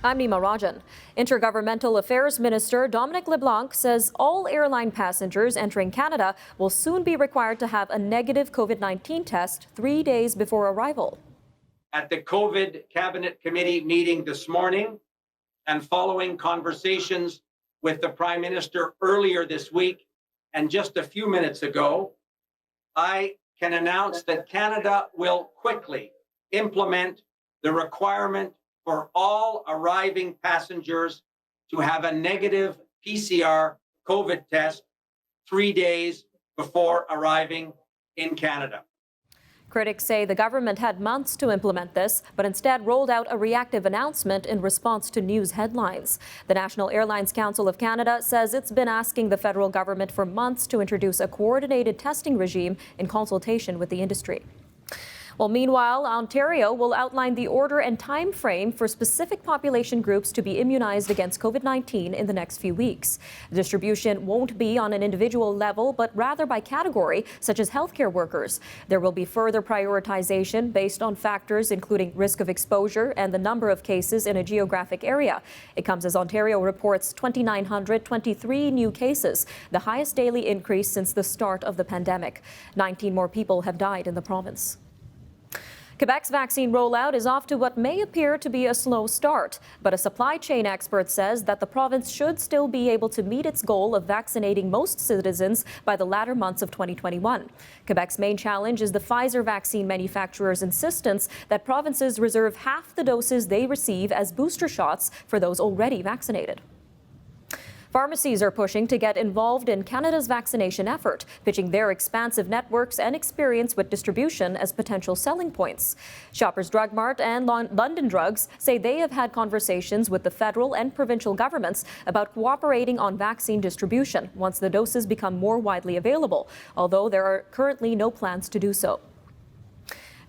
I'm Nima Rajan. Intergovernmental Affairs Minister Dominic LeBlanc says all airline passengers entering Canada will soon be required to have a negative COVID-19 test 3 days before arrival. At the COVID Cabinet Committee meeting this morning and following conversations with the Prime Minister earlier this week and just a few minutes ago, I can announce that Canada will quickly implement the requirement for all arriving passengers to have a negative PCR COVID test 3 days before arriving in Canada. Critics say the government had months to implement this, but instead rolled out a reactive announcement in response to news headlines. The National Airlines Council of Canada says it's been asking the federal government for months to introduce a coordinated testing regime in consultation with the industry. Well, meanwhile, Ontario will outline the order and time frame for specific population groups to be immunized against COVID-19 in the next few weeks. The distribution won't be on an individual level, but rather by category, such as healthcare workers. There will be further prioritization based on factors including risk of exposure and the number of cases in a geographic area. It comes as Ontario reports 2,923 new cases, the highest daily increase since the start of the pandemic. 19 more people have died in the province. Quebec's vaccine rollout is off to what may appear to be a slow start, but a supply chain expert says that the province should still be able to meet its goal of vaccinating most citizens by the latter months of 2021. Quebec's main challenge is the Pfizer vaccine manufacturer's insistence that provinces reserve half the doses they receive as booster shots for those already vaccinated. Pharmacies are pushing to get involved in Canada's vaccination effort, pitching their expansive networks and experience with distribution as potential selling points. Shoppers Drug Mart and London Drugs say they have had conversations with the federal and provincial governments about cooperating on vaccine distribution once the doses become more widely available, although there are currently no plans to do so.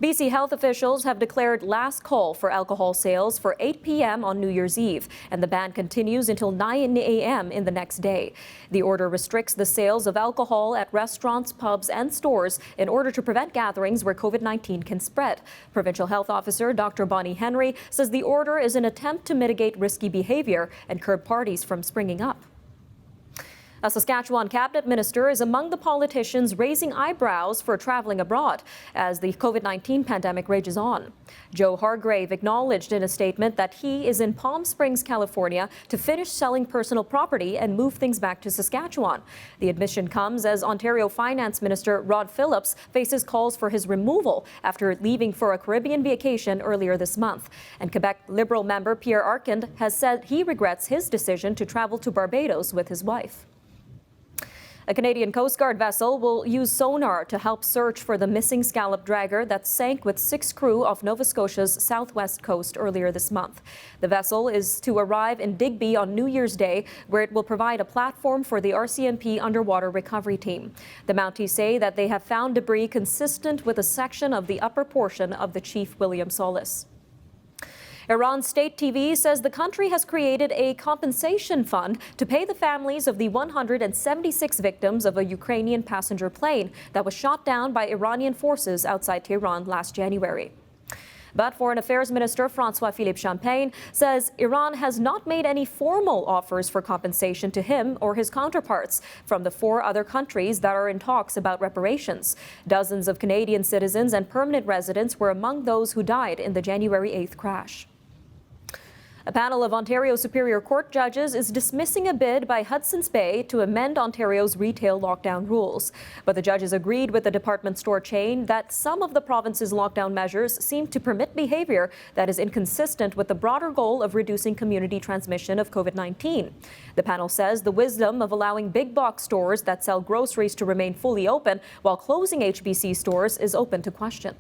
BC health officials have declared last call for alcohol sales for 8 p.m. on New Year's Eve, and the ban continues until 9 a.m. in the next day. The order restricts the sales of alcohol at restaurants, pubs, and stores in order to prevent gatherings where COVID-19 can spread. Provincial Health Officer Dr. Bonnie Henry says the order is an attempt to mitigate risky behavior and curb parties from springing up. A Saskatchewan cabinet minister is among the politicians raising eyebrows for traveling abroad as the COVID-19 pandemic rages on. Joe Hargrave acknowledged in a statement that he is in Palm Springs, California to finish selling personal property and move things back to Saskatchewan. The admission comes as Ontario Finance Minister Rod Phillips faces calls for his removal after leaving for a Caribbean vacation earlier this month. And Quebec Liberal member Pierre Arcand has said he regrets his decision to travel to Barbados with his wife. A Canadian Coast Guard vessel will use sonar to help search for the missing scallop dragger that sank with 6 crew off Nova Scotia's southwest coast earlier this month. The vessel is to arrive in Digby on New Year's Day, where it will provide a platform for the RCMP underwater recovery team. The Mounties say that they have found debris consistent with a section of the upper portion of the Chief William Solis. Iran's state TV says the country has created a compensation fund to pay the families of the 176 victims of a Ukrainian passenger plane that was shot down by Iranian forces outside Tehran last January. But Foreign Affairs Minister François-Philippe Champagne says Iran has not made any formal offers for compensation to him or his counterparts from the 4 other countries that are in talks about reparations. Dozens of Canadian citizens and permanent residents were among those who died in the January 8th crash. A panel of Ontario Superior Court judges is dismissing a bid by Hudson's Bay to amend Ontario's retail lockdown rules. But the judges agreed with the department store chain that some of the province's lockdown measures seem to permit behavior that is inconsistent with the broader goal of reducing community transmission of COVID-19. The panel says the wisdom of allowing big box stores that sell groceries to remain fully open while closing HBC stores is open to question.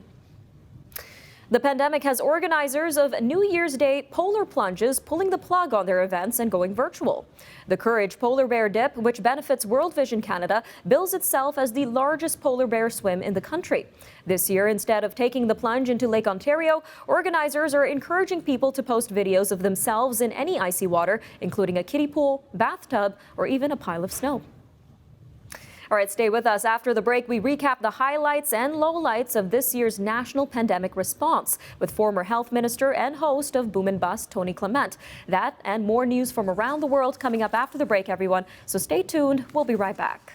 The pandemic has organizers of New Year's Day polar plunges pulling the plug on their events and going virtual. The Courage Polar Bear Dip, which benefits World Vision Canada, bills itself as the largest polar bear swim in the country. This year, instead of taking the plunge into Lake Ontario, organizers are encouraging people to post videos of themselves in any icy water, including a kiddie pool, bathtub, or even a pile of snow. All right, stay with us. After the break, we recap the highlights and lowlights of this year's national pandemic response with former health minister and host of Boom and Bust, Tony Clement. That and more news from around the world coming up after the break, everyone. So stay tuned. We'll be right back.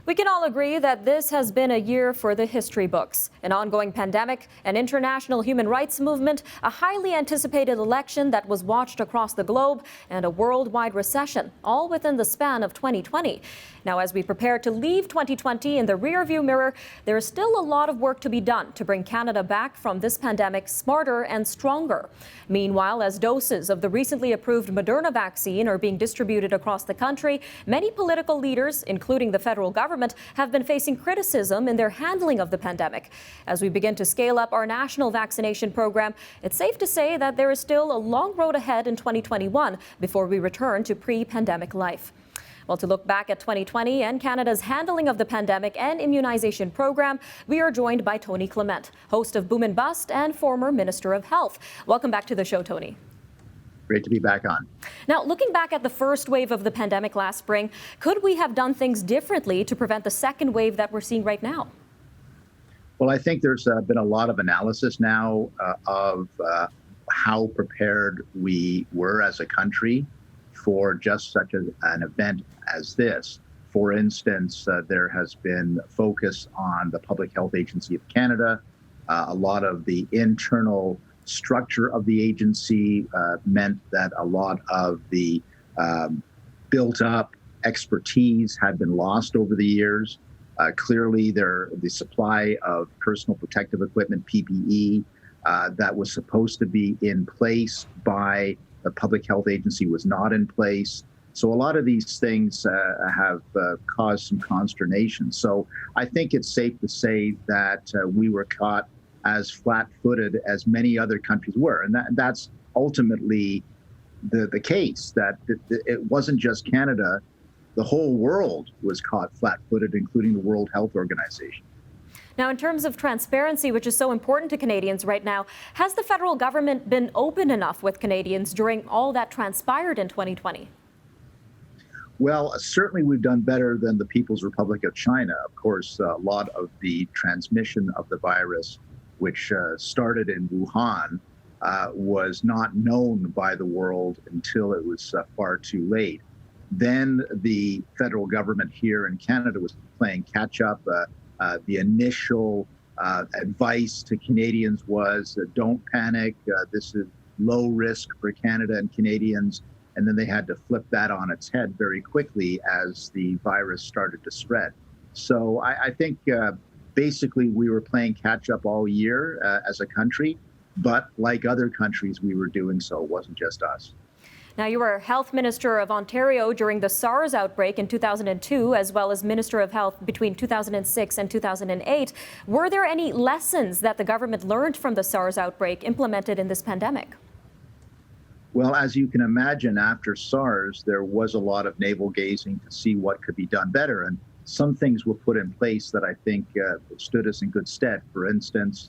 We can all agree that this has been a year for the history books. An ongoing pandemic, an international human rights movement, a highly anticipated election that was watched across the globe, and a worldwide recession, all within the span of 2020. Now, as we prepare to leave 2020 in the rearview mirror, there is still a lot of work to be done to bring Canada back from this pandemic smarter and stronger. Meanwhile, as doses of the recently approved Moderna vaccine are being distributed across the country, many political leaders, including the federal government, have been facing criticism in their handling of the pandemic. As we begin to scale up our national vaccination program, it's safe to say that there is still a long road ahead in 2021 before we return to pre-pandemic life. Well, to look back at 2020 and Canada's handling of the pandemic and immunization program, we are joined by Tony Clement, host of Boom and Bust and former Minister of Health. Welcome back to the show, Tony. Great to be back on. Now, looking back at the first wave of the pandemic last spring, could we have done things differently to prevent the second wave that we're seeing right now? Well, I think there's been a lot of analysis now of how prepared we were as a country for just such an event as this. For instance, there has been focus on the Public Health Agency of Canada. A lot of the internal structure of the agency meant that a lot of the built up expertise had been lost over the years. Clearly, the supply of personal protective equipment, PPE, that was supposed to be in place by the Public Health Agency was not in place. So a lot of these things have caused some consternation. So I think it's safe to say that we were caught as flat-footed as many other countries were. And that's ultimately the case, that it wasn't just Canada. The whole world was caught flat-footed, including the World Health Organization. Now, in terms of transparency, which is so important to Canadians right now, has the federal government been open enough with Canadians during all that transpired in 2020? Well, certainly we've done better than the People's Republic of China. Of course, a lot of the transmission of the virus, which started in Wuhan, was not known by the world until it was far too late. Then the federal government here in Canada was playing catch up. The initial advice to Canadians was don't panic. This is low risk for Canada and Canadians. And then they had to flip that on its head very quickly as the virus started to spread. So I think basically we were playing catch up all year as a country. But like other countries, we were doing so. It wasn't just us. Now, you were Health Minister of Ontario during the SARS outbreak in 2002, as well as Minister of Health between 2006 and 2008. Were there any lessons that the government learned from the SARS outbreak implemented in this pandemic? Well, as you can imagine, after SARS, there was a lot of navel gazing to see what could be done better. And some things were put in place that I think stood us in good stead. For instance,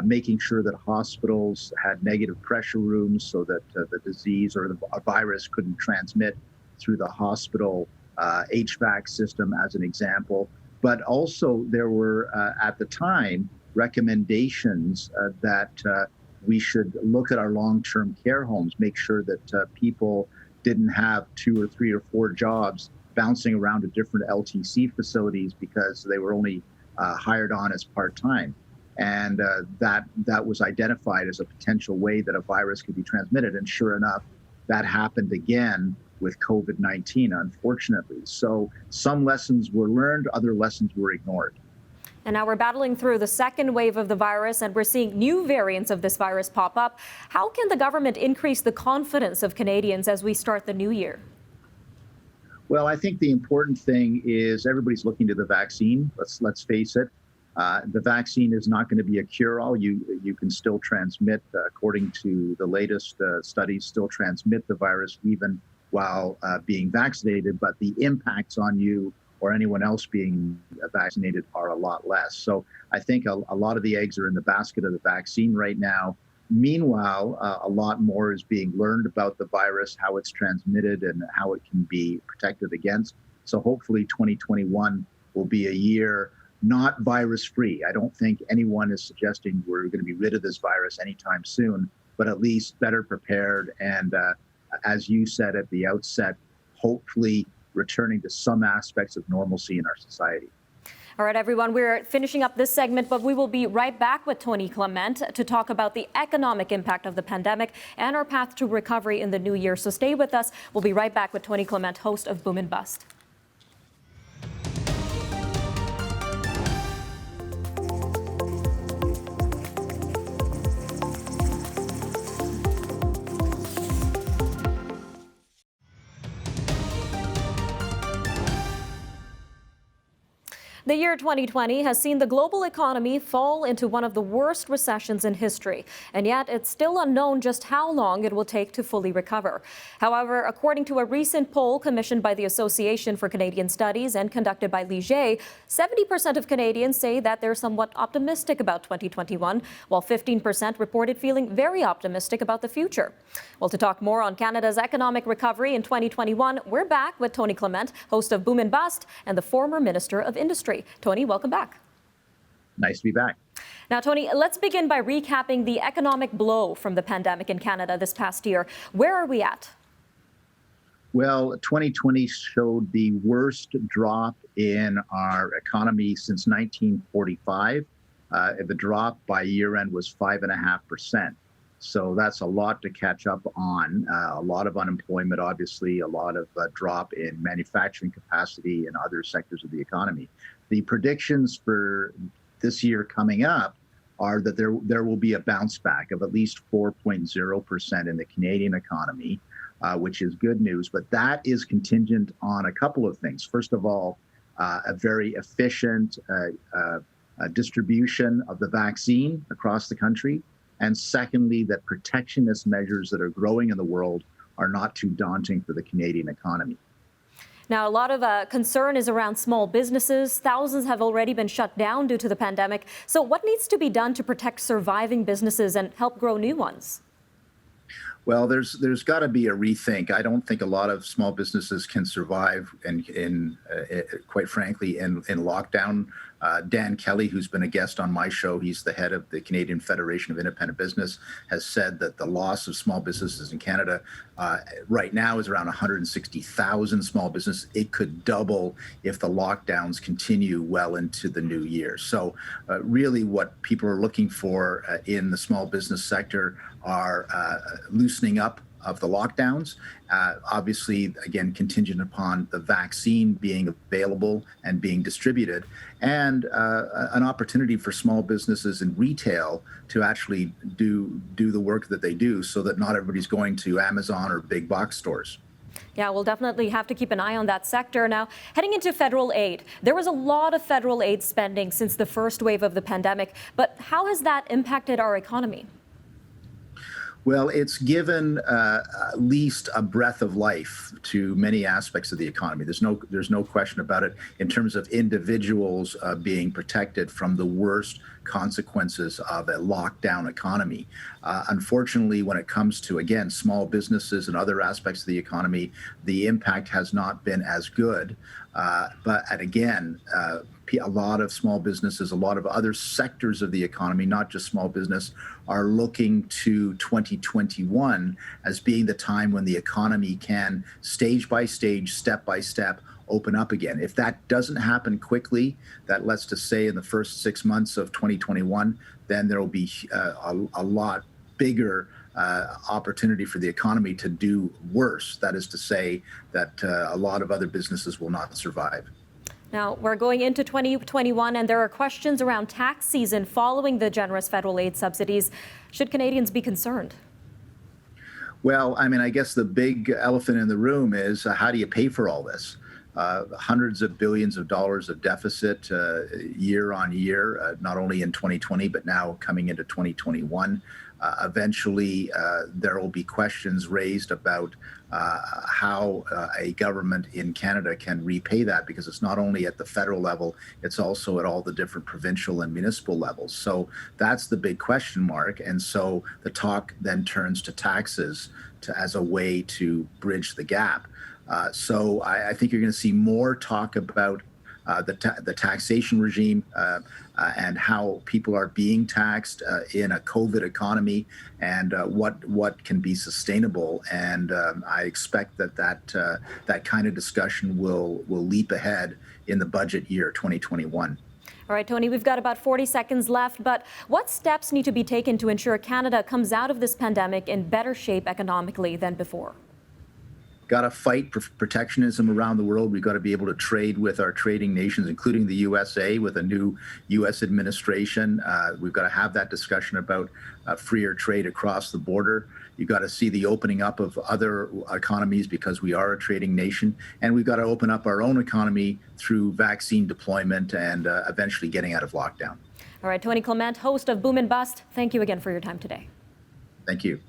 making sure that hospitals had negative pressure rooms so that the disease or the virus couldn't transmit through the hospital HVAC system, as an example. But also there were, at the time, recommendations that we should look at our long-term care homes, make sure that people didn't have 2 or 3 or 4 jobs bouncing around to different LTC facilities because they were only hired on as part-time. And that was identified as a potential way that a virus could be transmitted. And sure enough, that happened again with COVID-19, unfortunately. So some lessons were learned, other lessons were ignored. And now we're battling through the second wave of the virus, and we're seeing new variants of this virus pop up. How can the government increase the confidence of Canadians as we start the new year? Well, I think the important thing is everybody's looking to the vaccine. Let's face it. The vaccine is not going to be a cure-all. You can still transmit, according to the latest studies, still transmit the virus even while being vaccinated, but the impacts on you or anyone else being vaccinated are a lot less. So I think a lot of the eggs are in the basket of the vaccine right now. Meanwhile, a lot more is being learned about the virus, how it's transmitted, and how it can be protected against. So hopefully 2021 will be a year not virus-free. I don't think anyone is suggesting we're going to be rid of this virus anytime soon, but at least better prepared and, as you said at the outset, hopefully returning to some aspects of normalcy in our society. All right, everyone, we're finishing up this segment, but we will be right back with Tony Clement to talk about the economic impact of the pandemic and our path to recovery in the new year. So stay with us. We'll be right back with Tony Clement, host of Boom and Bust. The year 2020 has seen the global economy fall into one of the worst recessions in history, and yet it's still unknown just how long it will take to fully recover. However, according to a recent poll commissioned by the Association for Canadian Studies and conducted by Leger, 70% of Canadians say that they're somewhat optimistic about 2021, while 15% reported feeling very optimistic about the future. Well, to talk more on Canada's economic recovery in 2021, we're back with Tony Clement, host of Boom and Bust and the former Minister of Industry. Tony, welcome back. Nice to be back. Now, Tony, let's begin by recapping the economic blow from the pandemic in Canada this past year. Where are we at? Well, 2020 showed the worst drop in our economy since 1945. The drop by year end was 5.5%. So that's a lot to catch up on. A lot of unemployment, obviously, a lot of drop in manufacturing capacity and other sectors of the economy. The predictions for this year coming up are that there will be a bounce back of at least 4.0% in the Canadian economy, which is good news. But that is contingent on a couple of things. First of all, a very efficient distribution of the vaccine across the country. And secondly, that protectionist measures that are growing in the world are not too daunting for the Canadian economy. Now, a lot of concern is around small businesses. Thousands have already been shut down due to the pandemic. So what needs to be done to protect surviving businesses and help grow new ones? Well, there's got to be a rethink. I don't think a lot of small businesses can survive, and quite frankly, in lockdown. Dan Kelly, who's been a guest on my show, he's the head of the Canadian Federation of Independent Business, has said that the loss of small businesses in Canada right now is around 160,000 small businesses. It could double if the lockdowns continue well into the new year. So really what people are looking for in the small business sector are loosening up of the lockdowns, obviously, again, contingent upon the vaccine being available and being distributed, and an opportunity for small businesses in retail to actually do the work that they do so that not everybody's going to Amazon or big box stores. Yeah, we'll definitely have to keep an eye on that sector. Now, heading into federal aid, there was a lot of federal aid spending since the first wave of the pandemic, but how has that impacted our economy? Well, it's given at least a breath of life to many aspects of the economy. There's no question about it in terms of individuals being protected from the worst consequences of a lockdown economy. Unfortunately, when it comes to, again, small businesses and other aspects of the economy, the impact has not been as good. But again, a lot of small businesses, a lot of other sectors of the economy, not just small business, are looking to 2021 as being the time when the economy can stage by stage, step by step, open up again. If that doesn't happen quickly, that let's just say in the first 6 months of 2021, then there will be a lot bigger opportunity for the economy to do worse. That is to say that a lot of other businesses will not survive. Now, we're going into 2021, and there are questions around tax season following the generous federal aid subsidies. Should Canadians be concerned? Well, I mean, I guess the big elephant in the room is how do you pay for all this? hundreds of billions of dollars of deficit year on year, not only in 2020, but now coming into 2021. Eventually, there will be questions raised about how a government in Canada can repay that, because it's not only at the federal level, it's also at all the different provincial and municipal levels. So that's the big question mark. And so the talk then turns to taxes as a way to bridge the gap. So I think you're going to see more talk about the taxation regime and how people are being taxed in a COVID economy, and what can be sustainable. And I expect that kind of discussion will leap ahead in the budget year 2021. All right, Tony, we've got about 40 seconds left, but what steps need to be taken to ensure Canada comes out of this pandemic in better shape economically than before? Got to fight protectionism around the world. We've got to be able to trade with our trading nations, including the USA, with a new U.S. administration. We've got to have that discussion about freer trade across the border. You've got to see the opening up of other economies, because we are a trading nation. And we've got to open up our own economy through vaccine deployment and eventually getting out of lockdown. All right, Tony Clement, host of Boom and Bust, thank you again for your time today. Thank you.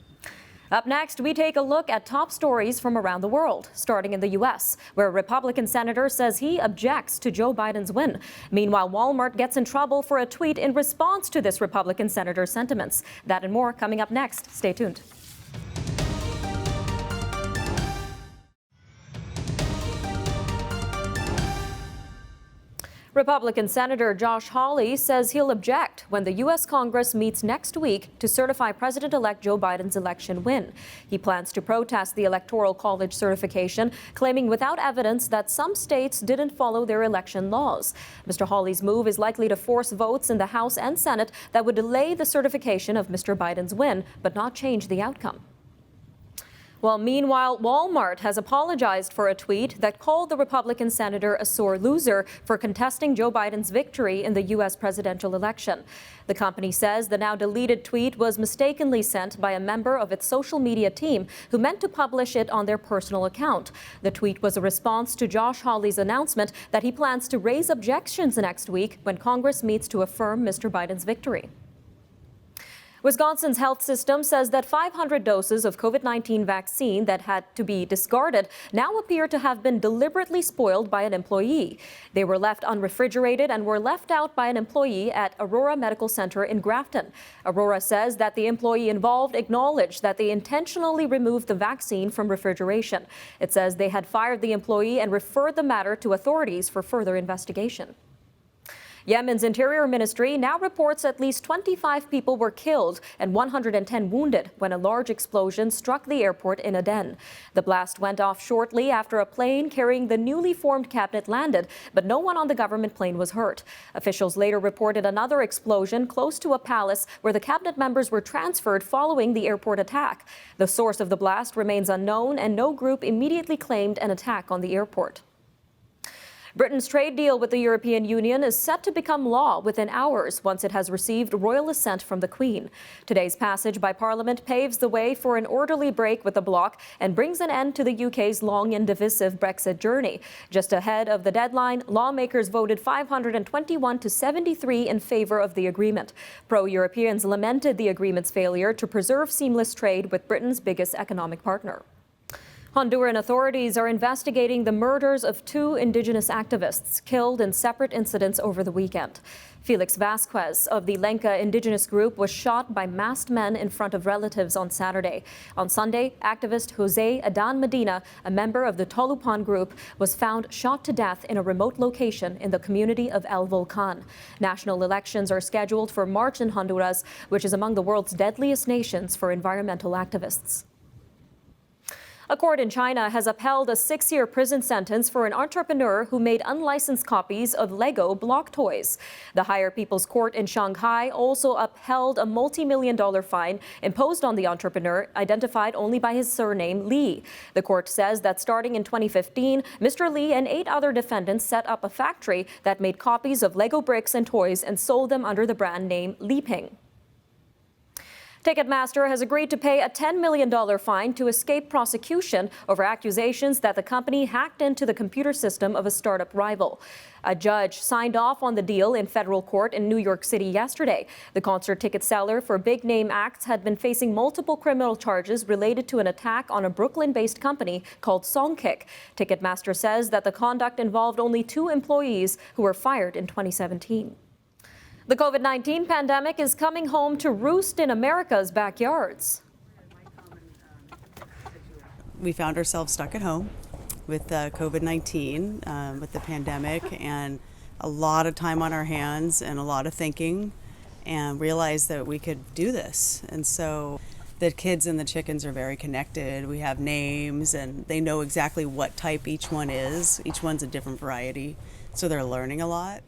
Up next, we take a look at top stories from around the world, starting in the U.S., where a Republican senator says he objects to Joe Biden's win. Meanwhile, Walmart gets in trouble for a tweet in response to this Republican senator's sentiments. That and more coming up next. Stay tuned. Republican Senator Josh Hawley says he'll object when the U.S. Congress meets next week to certify President-elect Joe Biden's election win. He plans to protest the Electoral College certification, claiming without evidence that some states didn't follow their election laws. Mr. Hawley's move is likely to force votes in the House and Senate that would delay the certification of Mr. Biden's win, but not change the outcome. Well, meanwhile, Walmart has apologized for a tweet that called the Republican senator a sore loser for contesting Joe Biden's victory in the U.S. presidential election. The company says the now deleted tweet was mistakenly sent by a member of its social media team who meant to publish it on their personal account. The tweet was a response to Josh Hawley's announcement that he plans to raise objections next week when Congress meets to affirm Mr. Biden's victory. Wisconsin's health system says that 500 doses of COVID-19 vaccine that had to be discarded now appear to have been deliberately spoiled by an employee. They were left unrefrigerated and were left out by an employee at Aurora Medical Center in Grafton. Aurora says that the employee involved acknowledged that they intentionally removed the vaccine from refrigeration. It says they had fired the employee and referred the matter to authorities for further investigation. Yemen's Interior Ministry now reports at least 25 people were killed and 110 wounded when a large explosion struck the airport in Aden. The blast went off shortly after a plane carrying the newly formed cabinet landed, but no one on the government plane was hurt. Officials later reported another explosion close to a palace where the cabinet members were transferred following the airport attack. The source of the blast remains unknown, and no group immediately claimed an attack on the airport. Britain's trade deal with the European Union is set to become law within hours once it has received royal assent from the Queen. Today's passage by Parliament paves the way for an orderly break with the bloc and brings an end to the UK's long and divisive Brexit journey. Just ahead of the deadline, lawmakers voted 521 to 73 in favor of the agreement. Pro-Europeans lamented the agreement's failure to preserve seamless trade with Britain's biggest economic partner. Honduran authorities are investigating the murders of two indigenous activists killed in separate incidents over the weekend. Felix Vasquez of the Lenca indigenous group was shot by masked men in front of relatives on Saturday. On Sunday, activist Jose Adan Medina, a member of the Tolupan group, was found shot to death in a remote location in the community of El Volcan. National elections are scheduled for March in Honduras, which is among the world's deadliest nations for environmental activists. A court in China has upheld a 6-year prison sentence for an entrepreneur who made unlicensed copies of Lego block toys. The Higher People's Court in Shanghai also upheld a multi-million-dollar fine imposed on the entrepreneur, identified only by his surname Li. The court says that starting in 2015, Mr. Li and 8 other defendants set up a factory that made copies of Lego bricks and toys and sold them under the brand name Liping. Ticketmaster has agreed to pay a $10 million fine to escape prosecution over accusations that the company hacked into the computer system of a startup rival. A judge signed off on the deal in federal court in New York City yesterday. The concert ticket seller for big-name acts had been facing multiple criminal charges related to an attack on a Brooklyn-based company called Songkick. Ticketmaster says that the conduct involved only 2 employees who were fired in 2017. The COVID-19 pandemic is coming home to roost in America's backyards. We found ourselves stuck at home with COVID-19, with the pandemic, and a lot of time on our hands and a lot of thinking, and realized that we could do this. And so the kids and the chickens are very connected. We have names and they know exactly what type each one is. Each one's a different variety, so they're learning a lot.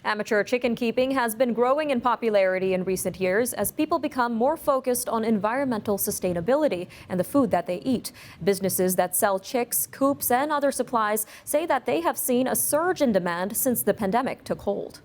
Amateur chicken keeping has been growing in popularity in recent years as people become more focused on environmental sustainability and the food that they eat. Businesses that sell chicks, coops, and other supplies say that they have seen a surge in demand since the pandemic took hold.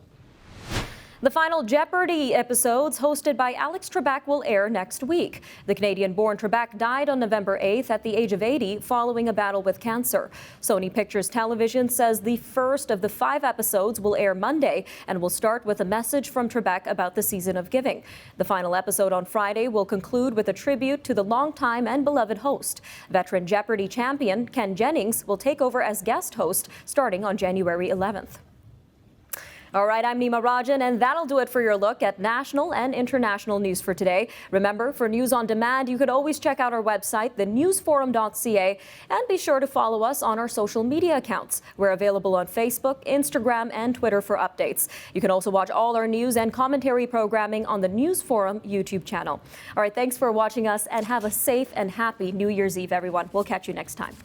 The final Jeopardy episodes hosted by Alex Trebek will air next week. The Canadian-born Trebek died on November 8th at the age of 80 following a battle with cancer. Sony Pictures Television says the first of the 5 episodes will air Monday and will start with a message from Trebek about the season of giving. The final episode on Friday will conclude with a tribute to the longtime and beloved host. Veteran Jeopardy champion Ken Jennings will take over as guest host starting on January 11th. All right, I'm Nima Rajan, and that'll do it for your look at national and international news for today. Remember, for news on demand, you could always check out our website, thenewsforum.ca, and be sure to follow us on our social media accounts. We're available on Facebook, Instagram, and Twitter for updates. You can also watch all our news and commentary programming on the News Forum YouTube channel. All right, thanks for watching us, and have a safe and happy New Year's Eve, everyone. We'll catch you next time.